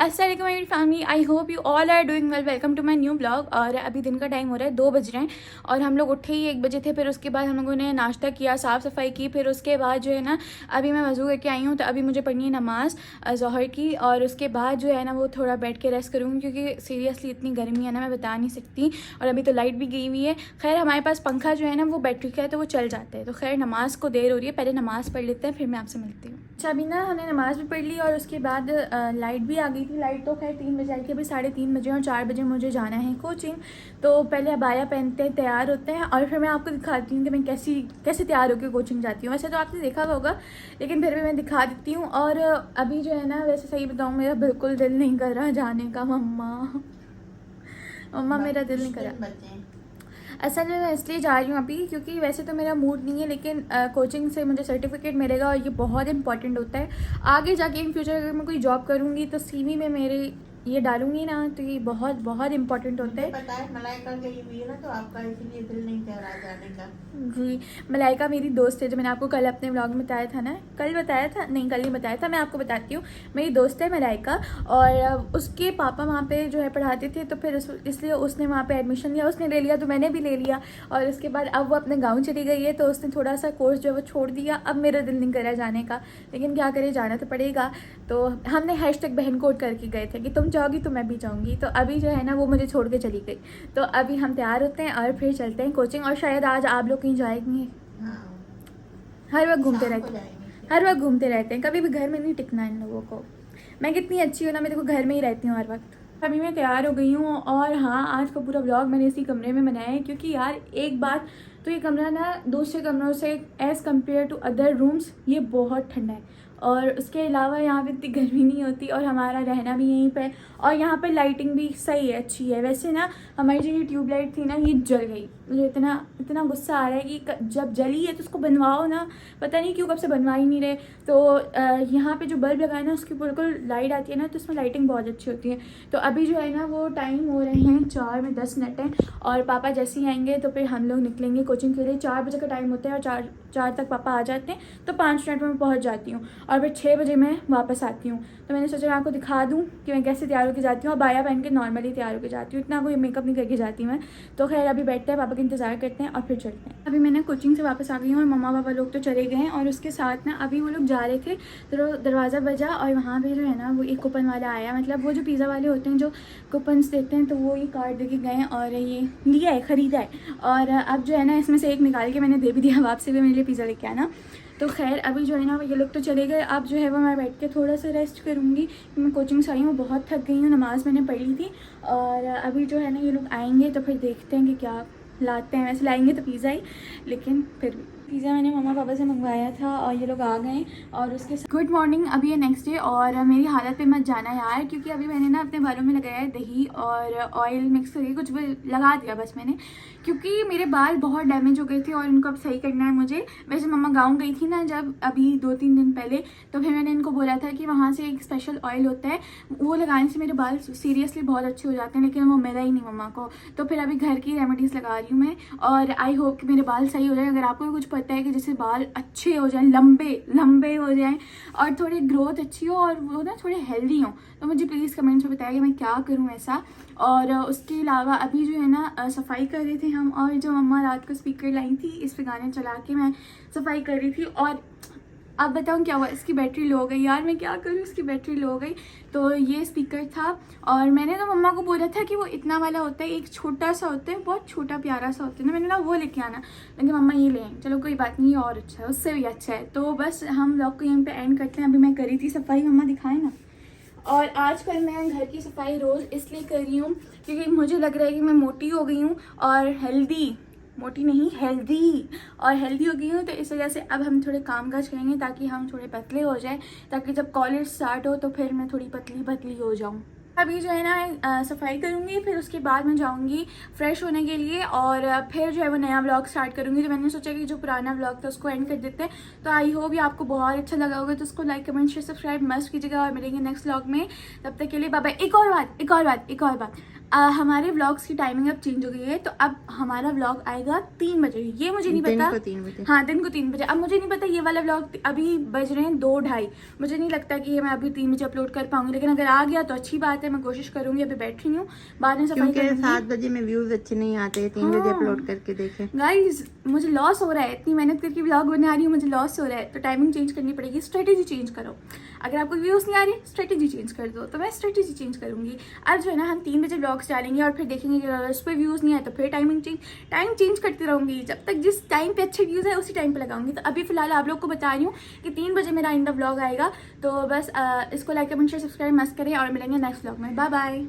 अस्सलाम वालेकुम मेरी family, I hope you all are doing well. Welcome to my new blog. और अभी दिन का टाइम हो रहा है, 2 बज रहे हैं और हम लोग उठे ही 1 बजे थे। फिर उसके बाद हम लोगों ने नाश्ता किया, साफ़ सफाई की। फिर उसके बाद जो है ना, अभी मैं वज़ू करके आई हूँ, तो अभी मुझे पढ़नी है नमाज़ ज़ोहर की। और उसके बाद जो है ना, वो थोड़ा बैठ के रेस्ट करूँगी, क्योंकि सीरियसली इतनी गर्मी है ना, मैं बता नहीं सकती। और अभी तो लाइट भी गई हुई है। खैर हमारे पास पंखा जो है ना, वो बैटरी का है, तो वो चल जाता है। तो खैर नमाज़ को देर हो रही है, पहले नमाज़ पढ़ लेते हैं, फिर मैं आपसे मिलती हूँ। अच्छा, अभी ना हमने नमाज़ भी पढ़ ली और उसके बाद लाइट भी आ गई थी। लाइट तो खैर 3 बजे आई थी, अभी 3:30 बजे और 4 बजे मुझे जाना है कोचिंग। तो पहले अबाया पहनते हैं, तैयार होते हैं, और फिर मैं आपको दिखाती हूँ कि मैं कैसे तैयार होकर कोचिंग जाती हूँ। वैसे तो आपने देखा होगा, लेकिन फिर भी मैं दिखा देती हूँ। और अभी जो है ना, वैसे सही बताऊँ, मेरा बिल्कुल दिल नहीं कर रहा जाने का। मम्मा मम्मा मेरा दिल नहीं कर रहा। असल में मैं इसलिए जा रही हूँ अभी, क्योंकि वैसे तो मेरा मूड नहीं है, लेकिन कोचिंग से मुझे सर्टिफिकेट मिलेगा और ये बहुत इंपॉर्टेंट होता है। आगे जाके इन फ्यूचर अगर मैं कोई जॉब करूँगी तो सीवी में मेरे ये डालूंगी ना, तो ये बहुत बहुत इंपॉर्टेंट होता है। पता है मलाइका गई हुई है ना, तो आपका इसीलिए दिल नहीं कर रहा जाने का। जी, मलाइका मेरी दोस्त है, जो मैंने आपको कल अपने व्लॉग में बताया था ना। कल बताया था, नहीं कल नहीं बताया था। मैं आपको बताती हूँ, मेरी दोस्त है मलाइका, और उसके पापा वहाँ पे जो है पढ़ाते थे, तो फिर इसलिए उसने वहाँ पे एडमिशन लिया। उसने ले लिया तो मैंने भी ले लिया। और उसके बाद अब वो अपने गाँव चली गई है, तो उसने थोड़ा सा कोर्स जो है वो छोड़ दिया। अब मेरा दिल नहीं कर रहा जाने का, लेकिन क्या करें, जाना तो पड़ेगा। तो हमने हैशटैग बहन कोड करके गए थे कि तुम जाओगी तो मैं भी जाऊँगी। तो अभी जो है ना, वो मुझे छोड़ के चली गई। तो अभी हम तैयार होते हैं और फिर चलते हैं कोचिंग। और शायद आज आप लोग कहीं जाएंगे। हाँ, हर वक्त घूमते शाम को रहते हैं, जाएंगे हर फिर। वक्त घूमते रहते हैं, कभी भी घर में नहीं टिकना इन लोगों को। मैं कितनी अच्छी हूँ ना, मैं देखो घर में ही रहती हूँ हर वक्त। अभी मैं तैयार हो गई हूँ, और हाँ, आज का पूरा व्लॉग मैंने इसी कमरे में बनाया है, क्योंकि यार एक बात तो, ये कमरा ना दूसरे कमरों से as compare to other rooms ये बहुत ठंडा है। और उसके अलावा यहाँ पे इतनी गर्मी नहीं होती, और हमारा रहना भी यहीं पे। और यहाँ पे लाइटिंग भी सही है, अच्छी है। वैसे ना हमारी जो ये ट्यूबलाइट थी ना, ये जल गई। मुझे इतना इतना गुस्सा आ रहा है कि जब जली है तो उसको बनवाओ ना। पता नहीं क्यों कब से बनवा ही नहीं रहे। तो यहाँ पे जो बल्ब लगाए ना, उसकी बिल्कुल लाइट आती है ना, तो उसमें लाइटिंग बहुत अच्छी होती है। तो अभी जो है ना, वो टाइम हो रहे हैं 4:10 है। और पापा जैसे ही आएंगे तो फिर हम लोग निकलेंगे कोचिंग के लिए। 4 बजे का टाइम होता है, और 4 तक पापा आ जाते हैं, तो 5 मिनट में मैं पहुँच जाती हूँ। और फिर 6 बजे मैं वापस आती हूँ। तो मैंने सोचा मैं आपको दिखा दूँ कि मैं कैसे तैयार होकर जाती हूँ। और बाया पहन के नॉर्मली तैयार होकर जाती हूँ, इतना कोई मेकअप नहीं करके जाती मैं। तो खैर अभी बैठते हैं, पापा का इंतज़ार करते हैं और फिर चलते हैं। अभी मैंने कोचिंग से वापस आ गई हूँ, और मम्मा पापा लोग तो चले गए हैं। और उसके साथ ना अभी वो लोग जा रहे थे, तो दरवाज़ा बजा, और वहाँ पे जो है ना, वो एक कूपन वाला आया। मतलब वो जो पिज़्ज़ा वाले होते हैं, जो कूपन्स देते हैं, तो वो ये कार्ड दे के गए हैं और ये लिया है, ख़रीदा है। और अब जो है ना, इसमें से एक निकाल के मैंने दे भी दिया, आपसे भी मेरे लिए पिज़्ज़ा लेके आना। तो खैर अभी जो है ना, ये लोग तो चले गए। अब जो है वो मैं बैठ के थोड़ा सा रेस्ट करूँगी। मैं कोचिंग से आई हूँ, बहुत थक गई हूँ, नमाज़ मैंने पढ़ ली थी। और अभी जो है ना, ये लोग आएंगे तो फिर देखते हैं कि क्या लाते हैं। वैसे लाएंगे तो पिज़्ज़ा ही, लेकिन फिर भी पिज़्ज़ा मैंने मम्मा पापा से मंगवाया था, और ये लोग आ गए। और उसके साथ गुड मॉर्निंग, अभी ये नेक्स्ट डे। और मेरी हालत पे मत जाना यार, क्योंकि अभी मैंने ना अपने बालों में लगाया है दही और ऑयल मिक्स करके, कुछ भी लगा दिया बस मैंने, क्योंकि मेरे बाल बहुत डैमेज हो गए थे और इनको अब सही करना है मुझे। वैसे मम्मा गाँव गई थी ना जब, अभी 2-3 दिन पहले, तो फिर मैंने इनको बोला था कि वहाँ से एक स्पेशल ऑयल होता है, वो लगाने से मेरे बाल सीरियसली बहुत अच्छे हो जाते हैं, लेकिन वो मिला ही नहीं मम्मा को। तो फिर अभी घर की रेमेडीज़ लगा रही हूँ मैं, और आई होप कि मेरे बाल सही हो जाए। अगर आपको भी कुछ पता है कि जैसे बाल अच्छे हो जाएं, लंबे लंबे हो जाएं, और थोड़ी ग्रोथ अच्छी हो, और वो ना थोड़े हेल्दी हों, तो मुझे प्लीज़ कमेंट्स में बताइए कि मैं क्या करूँ ऐसा। और उसके अलावा अभी जो है ना, सफाई कर रहे थे हम, और जो मम्मा रात को स्पीकर लाई थी, इस पे गाने चला के मैं सफाई कर रही थी। और अब बताऊँ क्या हुआ, इसकी बैटरी लो हो गई यार, मैं क्या करूँ, इसकी बैटरी लो हो गई। तो ये स्पीकर था, और मैंने तो मम्मा को बोला था कि वो इतना वाला होता है, एक छोटा सा होता है, बहुत छोटा प्यारा सा होता है ना, मैंने ना वो लेके आना, लेकिन मम्मा ये ले आए। चलो कोई बात नहीं, और अच्छा है, उससे भी अच्छा है। तो बस हम लोग को यहीं पे एंड करते हैं। अभी मैं करी थी सफाई, मम्मा दिखाए ना। और आजकल मैं घर की सफाई रोज़ इसलिए कर रही हूँ, क्योंकि मुझे लग रहा है कि मैं मोटी हो गई हूँ, और हेल्दी, मोटी नहीं हेल्दी, और हेल्दी हो गई हूँ। तो इस वजह से अब हम थोड़े काम काज करेंगे, ताकि हम थोड़े पतले हो जाएं, ताकि जब कॉलेज स्टार्ट हो तो फिर मैं थोड़ी पतली पतली हो जाऊँ। अभी जो है ना, सफाई करूँगी, फिर उसके बाद मैं जाऊँगी फ्रेश होने के लिए, और फिर जो है वो नया व्लॉग स्टार्ट करूँगी। तो मैंने सोचा कि जो पुराना व्लॉग था उसको एंड कर देते हैं। तो आई होप ये आपको बहुत अच्छा लगा होगा, तो उसको like comment share subscribe must कीजिएगा, और मिलेंगे नेक्स्ट व्लॉग में। तब तक के लिए बाय बाय। एक और बात, हमारे व्लॉग्स की टाइमिंग अब चेंज हो गई है, तो अब हमारा व्लॉग आएगा 3 बजे। ये मुझे नहीं दिन पता। को 3 बजे। हाँ, दिन को 3 बजे। अब मुझे नहीं पता, ये वाला व्लॉग अभी बज रहे हैं 2-2:30। मुझे नहीं लगता कि ये मैं अभी 3 बजे अपलोड कर पाऊंगी, लेकिन अगर आ गया तो अच्छी बात है, मैं कोशिश करूंगी। अभी बैठ रही हूँ, बाद में सफाई क्योंकि करूंगी। 7 बजे में व्यूज अच्छे नहीं आते, 3 बजे अपलोड करके देखें। गाइज, मुझे लॉस हो रहा है, इतनी मेहनत करके व्लॉग बना रही हूँ, मुझे लॉस हो रहा है, तो टाइमिंग चेंज करनी पड़ेगी, स्ट्रेटेजी चेंज करो। अगर आपको व्यूज़ नहीं आ रही, स्ट्रेटेजी चेंज कर दो, तो मैं स्ट्रेटेजी चेंज करूँगी। अब जो है ना, हम 3 बजे व्लॉग्स डालेंगे और फिर देखेंगे कि अगर उस पर व्यूज़ नहीं आए तो फिर टाइम चेंज करती रहूँगी। जब तक जिस टाइम पे अच्छे व्यूज़ है उसी टाइम पे लगाऊंगी। तो अभी फिलहाल आप लोग को बता रही हूँ कि 3 बजे मेरा इन द व्लॉग आएगा। तो बस इसको लाइक कमेंट शेयर सब्सक्राइब मस्त करें और मिलेंगे नेक्स्ट व्लॉग में। Bye bye.